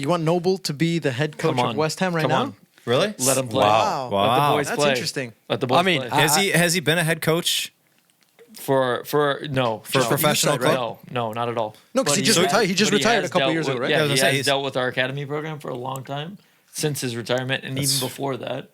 You want Noble to be the head coach of West Ham right now? Really? Let him play. Wow. Let the boys That's play. interesting. Let the boys I mean, play. has he been a head coach For for a professional right? club? No, not at all. No, because he just retired. He just retired a couple years ago, right? Yeah, I was he gonna say, has dealt with our academy program for a long time since his retirement, and even before that.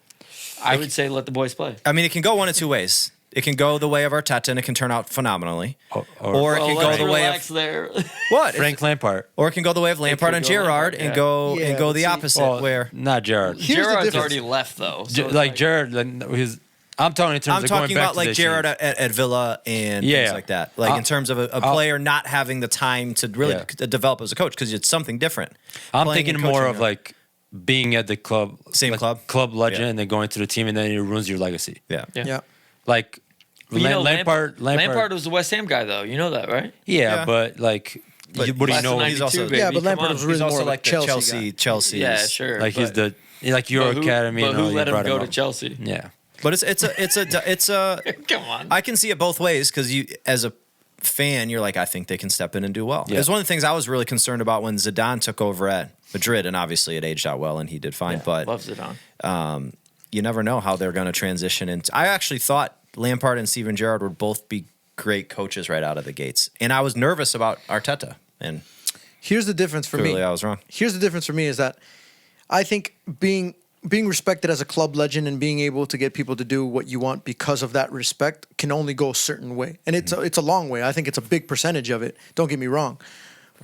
I would say let the boys play. I mean, it can go one of two ways. It can go the way of Arteta, and it can turn out phenomenally, or it can go the way of there. what Frank Lampard. or it can go the way of Lampard and go Gerrard, Lampard, and go Yeah, and go but the see- opposite. Where Not Gerrard. Here's the Gerard's difference. already left though. So it's Like Gerrard, I'm talking in terms I'm of talking going back about to like the Gerrard change. at Villa and Yeah. things like that. Like in terms of a player not having the time to really develop as a coach because it's something different. I'm Playing thinking and more coaching of are- like being at the club, Same like club? legend, Yeah. and then going to the team, and then it ruins your legacy. Yeah. Yeah. Like But you know, Lampard. Lampard was the West Ham guy though. You know that, right? Yeah, but like, But what do you Less than know? 92, also- baby. Yeah, but Come Lampard on. was really He's also more like like the Chelsea. Chelsea's. Yeah, sure. Like he's but- the like your but who, academy. But and who all, you let him brought go to up. Chelsea? Yeah, But it's a Come on. I can see it both ways because you, as a fan, you're like, I think they can step in and do well. Yeah. It was one of the things I was really concerned about when Zidane took over at Madrid, and obviously it aged out well and he did fine. But loves it on. you never know how they're going to transition into. I actually thought Lampard and Steven Gerrard would both be great coaches right out of the gates, and I was nervous about Arteta. And Here's the difference for clearly, me. I was wrong. Here's the difference for me is that I think being respected as a club legend and being able to get people to do what you want because of that respect can only go a certain way, and it's a long way. I think it's a big percentage of it. Don't get me wrong,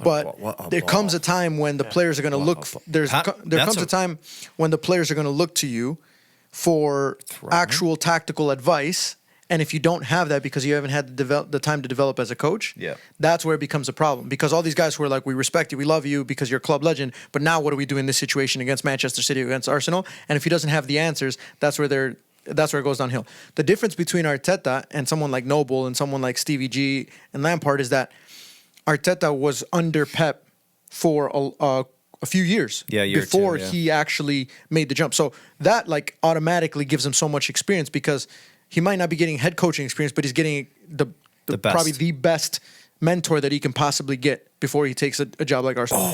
but there comes a time when the players are going to look. There comes a time when the players are going to look to you for actual tactical advice. And if you don't have that because you haven't had the time to develop as a coach, that's where it becomes a problem. Because all these guys who are like, we respect you, we love you because you're a club legend, but now what do we do in this situation against Manchester City, against Arsenal? And if he doesn't have the answers, that's where it goes downhill. The difference between Arteta and someone like Noble and someone like Stevie G and Lampard is that Arteta was under Pep for a few years before he actually made the jump. So that like automatically gives him so much experience because he might not be getting head coaching experience, but he's getting the best. probably the best mentor that he can possibly get before he takes a job like Arsenal.